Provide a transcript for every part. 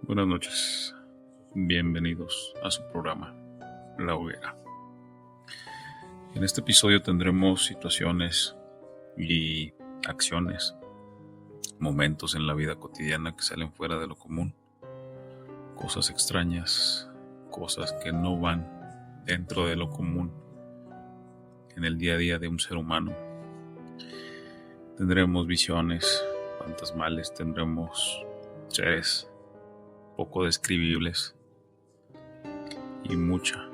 Buenas noches, bienvenidos a su programa La Hoguera. En este episodio tendremos situaciones y acciones, momentos en la vida cotidiana que salen fuera de lo común, cosas extrañas, cosas que no van dentro de lo común en el día a día de un ser humano. Tendremos visiones fantasmales, tendremos seres poco describibles y mucha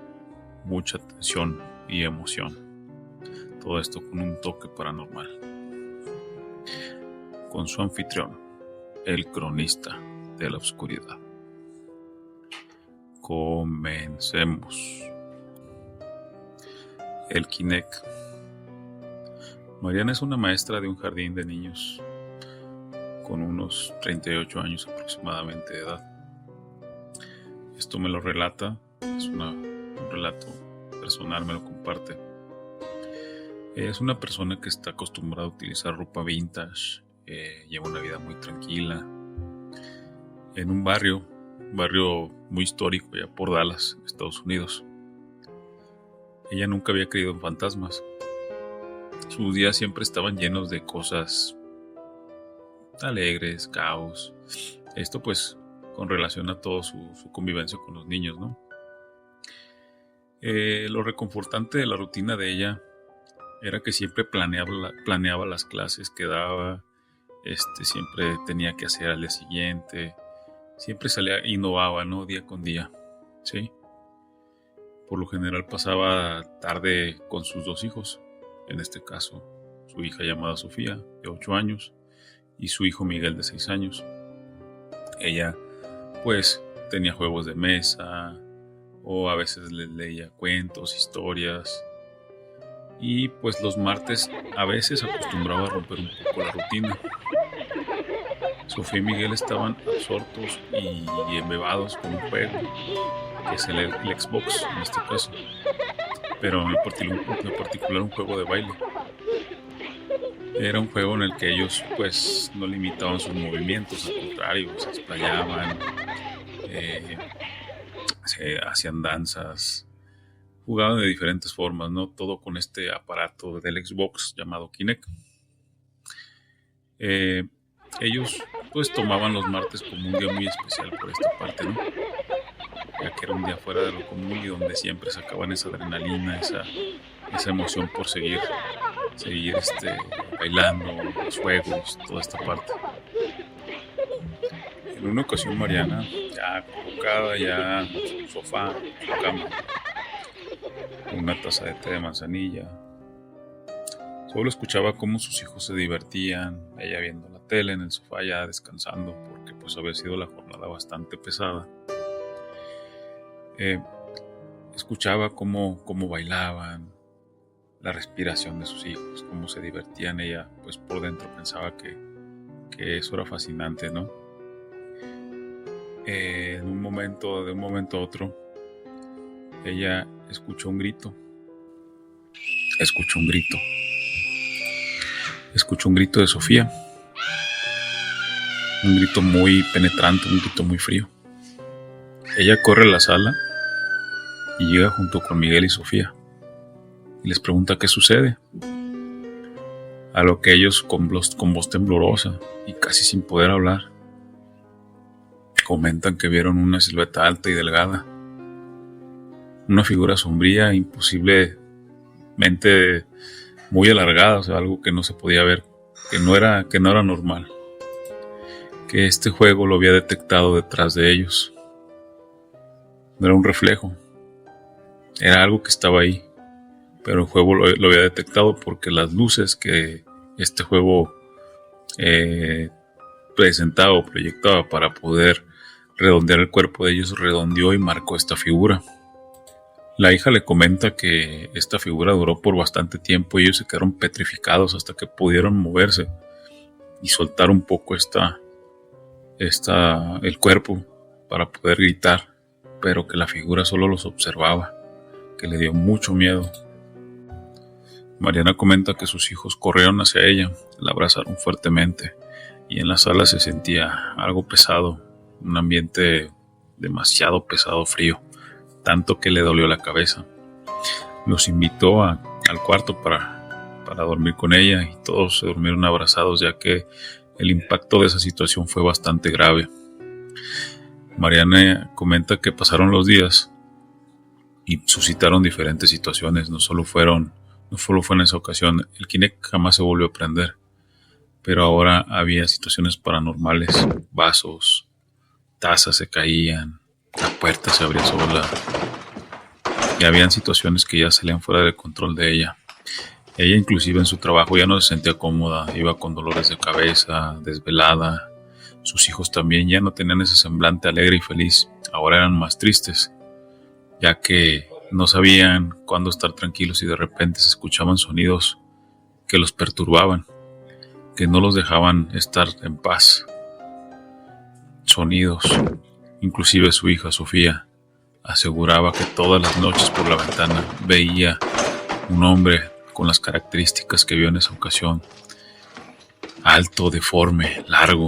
tensión y emoción. Todo esto con un toque paranormal. Con su anfitrión, el cronista de la oscuridad. Comencemos. El Kinect. Mariana es una maestra de un jardín de niños con unos 38 años aproximadamente de edad. Esto me lo relata, es un relato personal, me lo comparte. Es una persona que está acostumbrada a utilizar ropa vintage, lleva una vida muy tranquila, en un barrio muy histórico ya por Dallas, Estados Unidos. Ella nunca había creído en fantasmas. Sus días siempre estaban llenos de cosas alegres, caos. Esto pues con relación a toda su convivencia con los niños, ¿no? Lo reconfortante de la rutina de ella era que siempre planeaba las clases que daba, siempre tenía que hacer al día siguiente, siempre innovaba, ¿no? Día con día, ¿sí? Por lo general pasaba tarde con sus dos hijos, en este caso su hija llamada Sofía, de 8 años, y su hijo Miguel, de 6 años. Ella pues tenía juegos de mesa o a veces les leía cuentos, historias, y pues los martes a veces acostumbraba a romper un poco la rutina. Sofía y Miguel estaban absortos y embebados con un juego que es el Xbox en este caso, pero en particular un juego de baile. Era un juego en el que ellos pues no limitaban sus movimientos, al contrario, se explayaban, se hacían danzas, jugaban de diferentes formas, ¿no? Todo con este aparato del Xbox llamado Kinect. Ellos pues tomaban los martes como un día muy especial por esta parte, ¿no? Ya que era un día fuera de lo común y donde siempre sacaban esa adrenalina, esa emoción por seguir bailando, los juegos, toda esta parte. En una ocasión Mariana, ya colocada ya en su sofá, en su cama, con una taza de té de manzanilla, solo escuchaba cómo sus hijos se divertían, ella viendo la tele en el sofá ya descansando porque pues había sido la jornada bastante pesada. Escuchaba cómo bailaban, la respiración de sus hijos, cómo se divertían. Ella pues por dentro pensaba que eso era fascinante, ¿no? De un momento a otro, ella escuchó un grito de Sofía, un grito muy penetrante, un grito muy frío. Ella corre a la sala y llega junto con Miguel y Sofía y les pregunta qué sucede, a lo que ellos con voz temblorosa y casi sin poder hablar comentan que vieron una silueta alta y delgada, una figura sombría, imposiblemente muy alargada, o sea, algo que no se podía ver, que no era normal, que este juego lo había detectado detrás de ellos. No era un reflejo, era algo que estaba ahí, pero el juego lo había detectado porque las luces que este juego presentaba o proyectaba para poder redondear el cuerpo de ellos, redondeó y marcó esta figura. La hija le comenta que esta figura duró por bastante tiempo y ellos se quedaron petrificados hasta que pudieron moverse y soltar un poco el cuerpo para poder gritar, pero que la figura solo los observaba, que le dio mucho miedo. Mariana comenta que sus hijos corrieron hacia ella, la abrazaron fuertemente y en la sala se sentía algo pesado, un ambiente demasiado pesado, frío, tanto que le dolió la cabeza. Los invitó al cuarto para dormir con ella y todos se durmieron abrazados, ya que el impacto de esa situación fue bastante grave. Mariana comenta que pasaron los días y suscitaron diferentes situaciones. No solo fue en esa ocasión. El Kinect jamás se volvió a prender, pero ahora había situaciones paranormales. Vasos, tazas se caían, la puerta se abría sola y habían situaciones que ya salían fuera del control de ella. Ella inclusive en su trabajo ya no se sentía cómoda, iba con dolores de cabeza, desvelada. Sus hijos también ya no tenían ese semblante alegre y feliz, ahora eran más tristes, ya que no sabían cuándo estar tranquilos y de repente se escuchaban sonidos que los perturbaban, que no los dejaban estar en paz. Sonidos. Inclusive su hija Sofía aseguraba que todas las noches por la ventana veía un hombre con las características que vio en esa ocasión, alto, deforme, largo,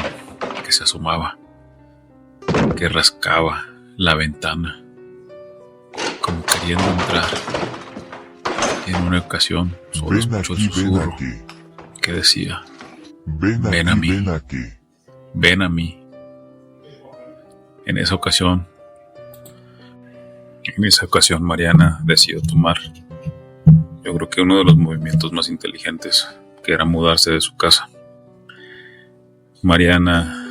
que se asomaba, que rascaba la ventana, como queriendo entrar. En una ocasión solo escuchó el susurro que decía: ven a mí, ven a mí. En esa ocasión Mariana decidió tomar, yo creo que uno de los movimientos más inteligentes, que era mudarse de su casa. Mariana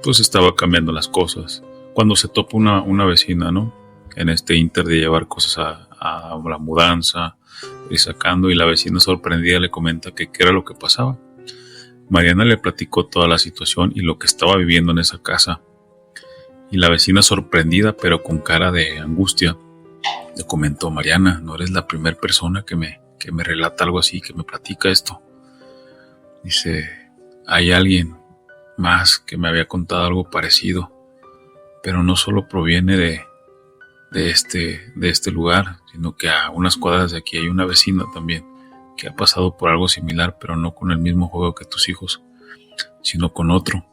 pues estaba cambiando las cosas cuando se topa una vecina, ¿no? En este inter de llevar cosas a la mudanza y sacando, y la vecina sorprendida le comenta que qué era lo que pasaba. Mariana le platicó toda la situación y lo que estaba viviendo en esa casa, y la vecina, sorprendida pero con cara de angustia, le comentó: Mariana, no eres la primera persona que me relata algo así, que me platica esto. Dice: hay alguien más que me había contado algo parecido, pero no solo proviene de este lugar, sino que a unas cuadras de aquí hay una vecina también que ha pasado por algo similar, pero no con el mismo juego que tus hijos, sino con otro,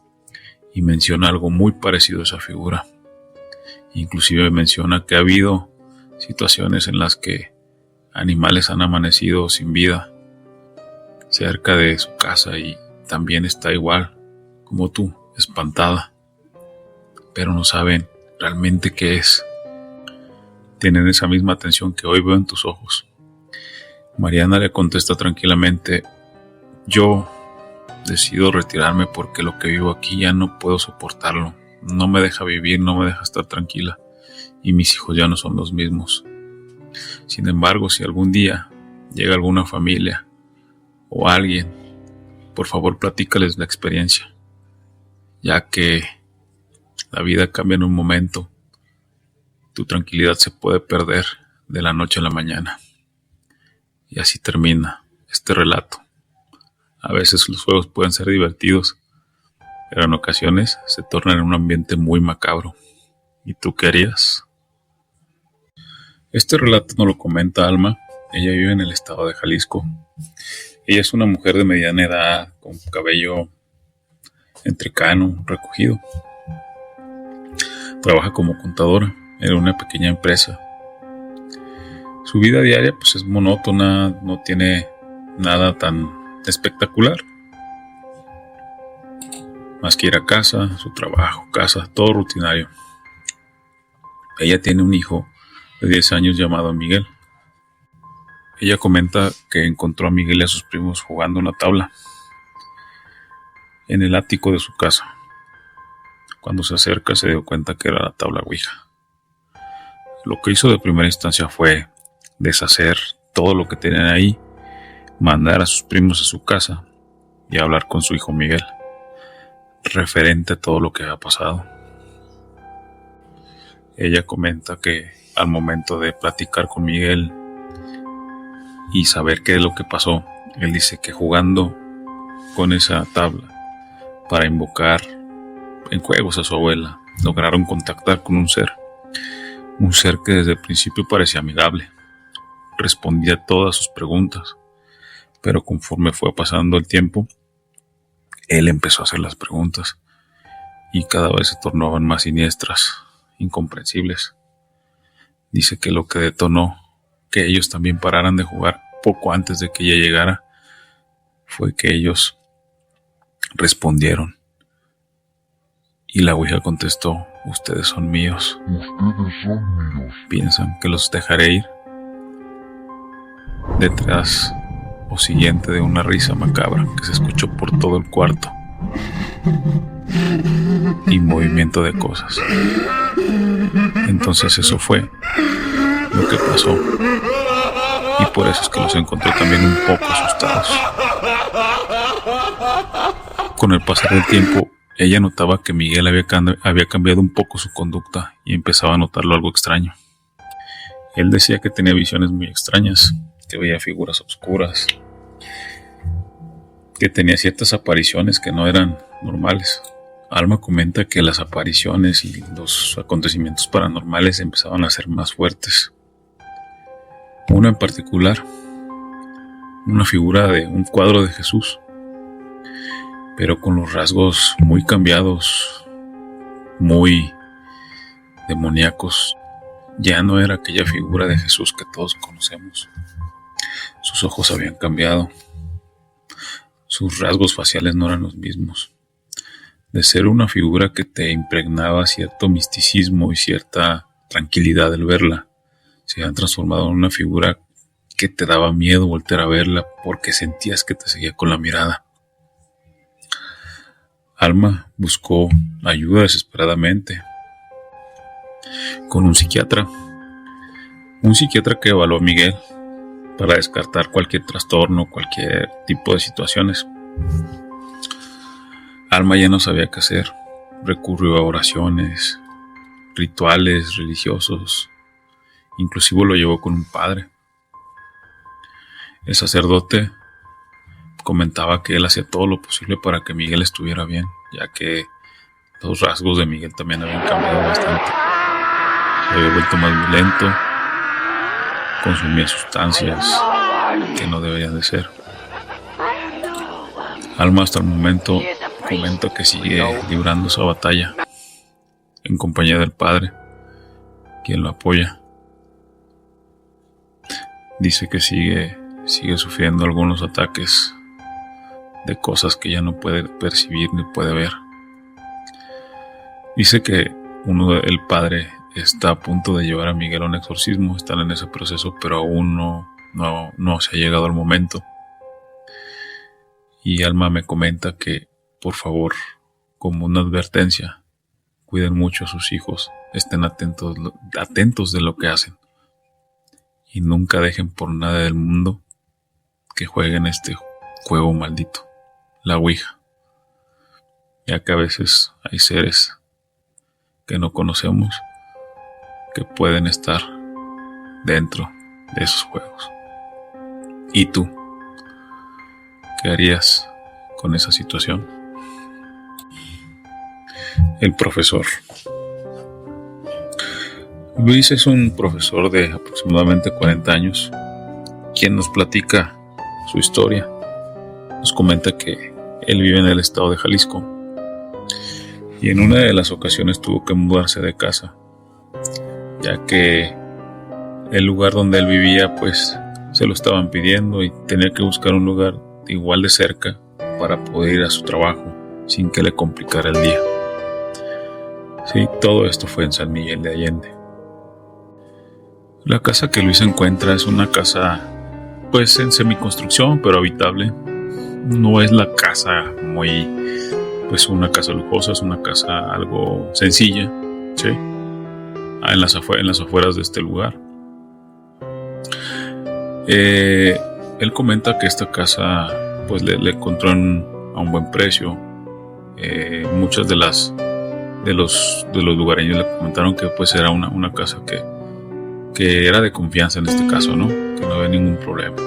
y menciona algo muy parecido a esa figura. Inclusive menciona que ha habido situaciones en las que animales han amanecido sin vida cerca de su casa y también está igual como tú, espantada, pero no saben realmente qué es. Tienen esa misma atención que hoy veo en tus ojos. Mariana le contesta tranquilamente: yo decido retirarme porque lo que vivo aquí ya no puedo soportarlo. No me deja vivir, no me deja estar tranquila, y mis hijos ya no son los mismos. Sin embargo, si algún día llega alguna familia o alguien, por favor platícales la experiencia, ya que la vida cambia en un momento. Tu tranquilidad se puede perder de la noche a la mañana. Y así termina este relato. A veces los juegos pueden ser divertidos, pero en ocasiones se tornan en un ambiente muy macabro. ¿Y tú qué harías? Este relato nos lo comenta Alma. Ella vive en el estado de Jalisco. Ella es una mujer de mediana edad, con cabello entrecano, recogido. Trabaja como contadora en una pequeña empresa. Su vida diaria pues es monótona, no tiene nada tan espectacular, más que ir a casa, su trabajo, casa, todo rutinario. Ella tiene un hijo de 10 años llamado Miguel. Ella comenta que encontró a Miguel y a sus primos jugando una tabla en el ático de su casa. Cuando se acerca se dio cuenta que era la tabla Ouija. Lo que hizo de primera instancia fue deshacer todo lo que tenían ahí, mandar a sus primos a su casa y hablar con su hijo Miguel referente a todo lo que había pasado. Ella comenta que al momento de platicar con Miguel y saber qué es lo que pasó, él dice que jugando con esa tabla para invocar en juegos a su abuela, lograron contactar con un ser que desde el principio parecía amigable, respondía a todas sus preguntas, pero conforme fue pasando el tiempo, él empezó a hacer las preguntas y cada vez se tornaban más siniestras, incomprensibles. Dice que lo que detonó que ellos también pararan de jugar poco antes de que ella llegara fue que ellos respondieron y la Ouija contestó: ustedes son míos. ¿Piensan que los dejaré ir? Detrás o siguiente de una risa macabra que se escuchó por todo el cuarto y movimiento de cosas. Entonces eso fue lo que pasó, y por eso es que los encontró también un poco asustados. Con el pasar del tiempo, ella notaba que Miguel había cambiado un poco su conducta y empezaba a notarlo algo extraño. Él decía que tenía visiones muy extrañas, que veía figuras oscuras, que tenía ciertas apariciones que no eran normales. Alma comenta que las apariciones y los acontecimientos paranormales empezaban a ser más fuertes. Una en particular, una figura de un cuadro de Jesús, pero con los rasgos muy cambiados, muy demoníacos. Ya no era aquella figura de Jesús que todos conocemos. Sus ojos habían cambiado. Sus rasgos faciales no eran los mismos. De ser una figura que te impregnaba cierto misticismo y cierta tranquilidad al verla, se habían transformado en una figura que te daba miedo voltear a verla porque sentías que te seguía con la mirada. Alma buscó ayuda desesperadamente con un psiquiatra que evaluó a Miguel para descartar cualquier trastorno, cualquier tipo de situaciones. Alma ya no sabía qué hacer. Recurrió a oraciones, rituales religiosos, inclusive lo llevó con un padre. El sacerdote comentaba que él hacía todo lo posible para que Miguel estuviera bien, ya que los rasgos de Miguel también habían cambiado bastante. Se había vuelto más violento, consumía sustancias que no deberían de ser. Alma hasta el momento comenta que sigue librando esa batalla en compañía del padre, quien lo apoya. Dice que sigue sufriendo algunos ataques de cosas que ya no puede percibir ni puede ver. Dice que el padre está a punto de llevar a Miguel a un exorcismo, están en ese proceso, pero aún no se ha llegado al momento. Y Alma me comenta que, por favor, como una advertencia, cuiden mucho a sus hijos, estén atentos de lo que hacen y nunca dejen por nada del mundo que jueguen este juego maldito, la Ouija, ya que a veces hay seres que no conocemos que pueden estar dentro de esos juegos. ¿Y tú? ¿Qué harías con esa situación? El profesor. Luis es un profesor de aproximadamente 40 años, quien nos platica su historia. Nos comenta que él vive en el estado de Jalisco y en una de las ocasiones tuvo que mudarse de casa, ya que el lugar donde él vivía pues se lo estaban pidiendo y tenía que buscar un lugar igual de cerca para poder ir a su trabajo sin que le complicara el día. Sí, todo esto fue en San Miguel de Allende. La casa que Luis encuentra es una casa pues en semiconstrucción pero habitable. No es la casa muy pues una casa lujosa, es una casa algo sencilla, ¿sí? En las afueras de este lugar. Él comenta que esta casa pues le encontró a un buen precio. Muchos de los lugareños le comentaron que pues era una casa que era de confianza en este caso, ¿no? Que no había ningún problema.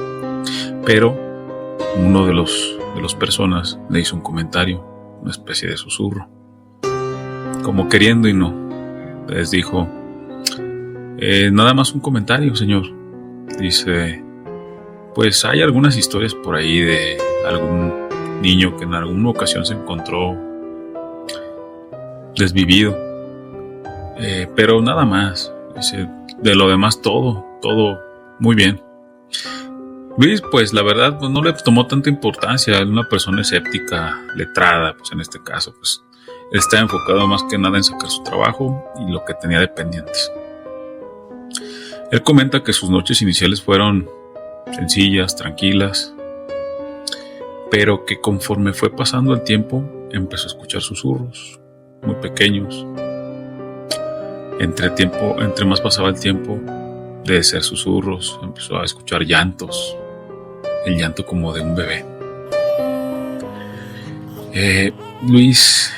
Pero uno de los personas le hizo un comentario, una especie de susurro, como queriendo y no. Les dijo: nada más un comentario, señor. Dice: pues hay algunas historias por ahí de algún niño que en alguna ocasión se encontró desvivido, pero nada más. Dice, de lo demás todo muy bien. Luis, pues la verdad, pues, no le tomó tanta importancia. Era una persona escéptica, letrada, pues en este caso, pues él estaba enfocado más que nada en sacar su trabajo y lo que tenía de pendientes. Él comenta que sus noches iniciales fueron sencillas, tranquilas, pero que conforme fue pasando el tiempo, empezó a escuchar susurros muy pequeños. Entre más pasaba el tiempo de ser susurros, empezó a escuchar llantos, el llanto como de un bebé. Luis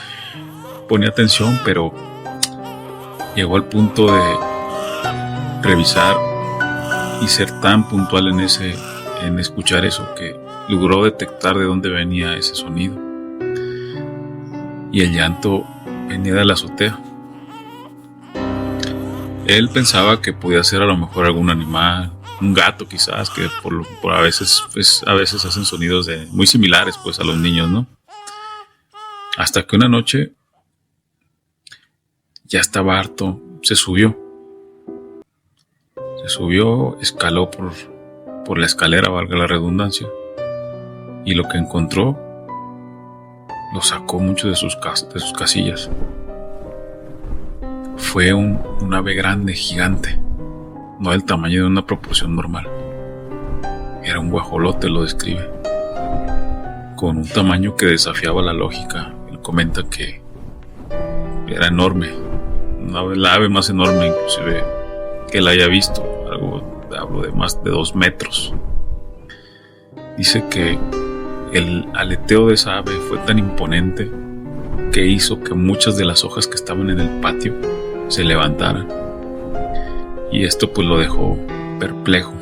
ponía atención, pero llegó al punto de revisar y ser tan puntual en escuchar eso, que logró detectar de dónde venía ese sonido. Y el llanto venía de la azotea. Él pensaba que podía ser a lo mejor algún animal, un gato quizás, que por a veces hacen sonidos muy similares pues a los niños, ¿no? Hasta que una noche ya estaba harto, se subió, escaló por la escalera, valga la redundancia, y lo que encontró lo sacó mucho de sus casillas. Fue un ave grande, gigante, no del tamaño de una proporción normal. Era un guajolote, lo describe, con un tamaño que desafiaba la lógica. Él comenta que era enorme, la ave más enorme inclusive que él haya visto, hablo de más de 2 metros. Dice que el aleteo de esa ave fue tan imponente que hizo que muchas de las hojas que estaban en el patio se levantaran, y esto pues lo dejó perplejo,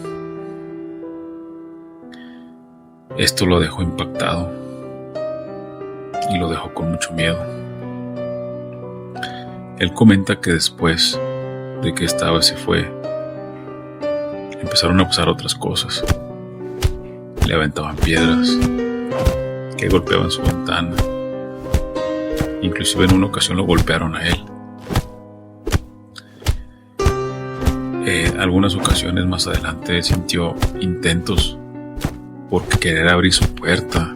esto lo dejó impactado y lo dejó con mucho miedo. Él comenta que después de que esta ave se fue, empezaron a pasar otras cosas. Le aventaban piedras, que golpeaban su ventana, inclusive en una ocasión lo golpearon a él. Algunas ocasiones más adelante sintió intentos por querer abrir su puerta,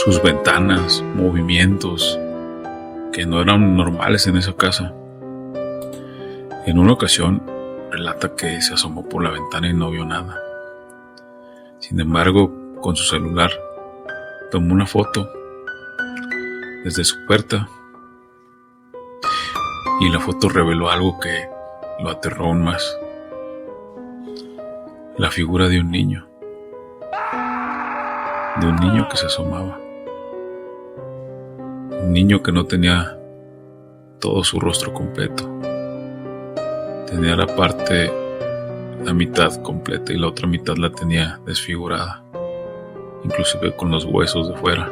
sus ventanas, movimientos que no eran normales en esa casa. En una ocasión relata que se asomó por la ventana y no vio nada. Sin embargo, con su celular tomó una foto desde su puerta, y la foto reveló algo que lo aterró aún más: la figura de un niño que se asomaba, un niño que no tenía todo su rostro completo, tenía la mitad completa y la otra mitad la tenía desfigurada, inclusive con los huesos de fuera.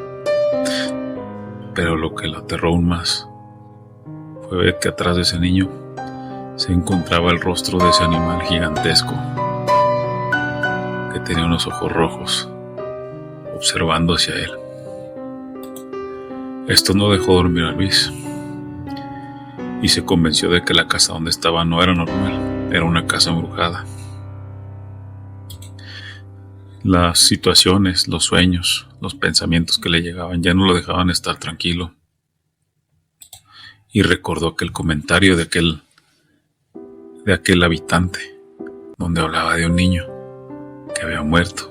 Pero lo que lo aterró aún más fue ver que atrás de ese niño se encontraba el rostro de ese animal gigantesco que tenía unos ojos rojos observando hacia él. Esto no dejó dormir a Luis y se convenció de que la casa donde estaba no era normal, era una casa embrujada. Las situaciones, los sueños, los pensamientos que le llegaban ya no lo dejaban estar tranquilo. Y recordó aquel comentario de aquel habitante, donde hablaba de un niño que había muerto.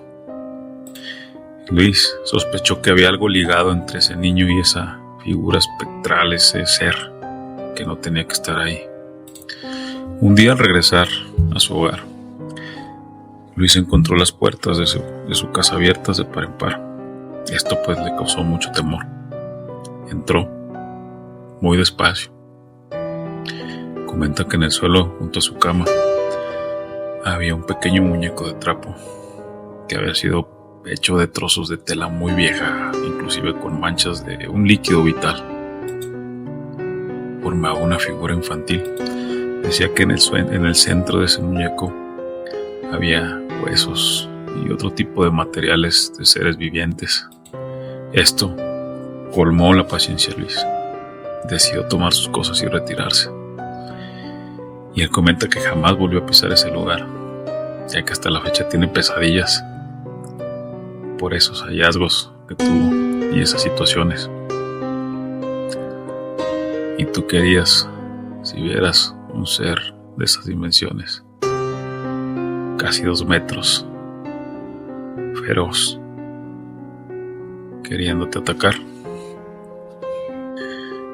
Luis sospechó que había algo ligado entre ese niño y esa figura espectral, ese ser que no tenía que estar ahí. Un día, al regresar a su hogar, Luis encontró las puertas de su casa abiertas de par en par. Esto pues le causó mucho temor. Entró muy despacio. Comenta que en el suelo, junto a su cama, había un pequeño muñeco de trapo que había sido hecho de trozos de tela muy vieja, inclusive con manchas de un líquido vital. Formaba una figura infantil. Decía que en el centro de ese muñeco había huesos y otro tipo de materiales de seres vivientes. Esto colmó la paciencia de Luis. Decidió tomar sus cosas y retirarse. Y él comenta que jamás volvió a pisar ese lugar, ya que hasta la fecha tiene pesadillas por esos hallazgos que tuvo y esas situaciones. Y tú querías, si vieras un ser de esas dimensiones, casi 2 metros, feroz, queriéndote atacar.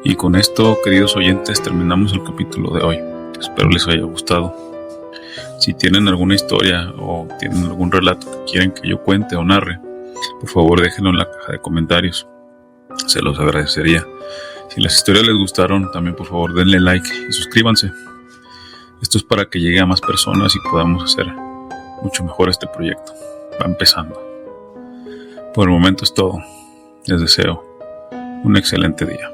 Y con esto, queridos oyentes, terminamos el capítulo de hoy. Espero les haya gustado. Si tienen alguna historia o tienen algún relato que quieren que yo cuente o narre, por favor déjenlo en la caja de comentarios. Se los agradecería. Si las historias les gustaron, también por favor denle like y suscríbanse. Esto es para que llegue a más personas y podamos hacer mucho mejor este proyecto. Va empezando. Por el momento es todo. Les deseo un excelente día.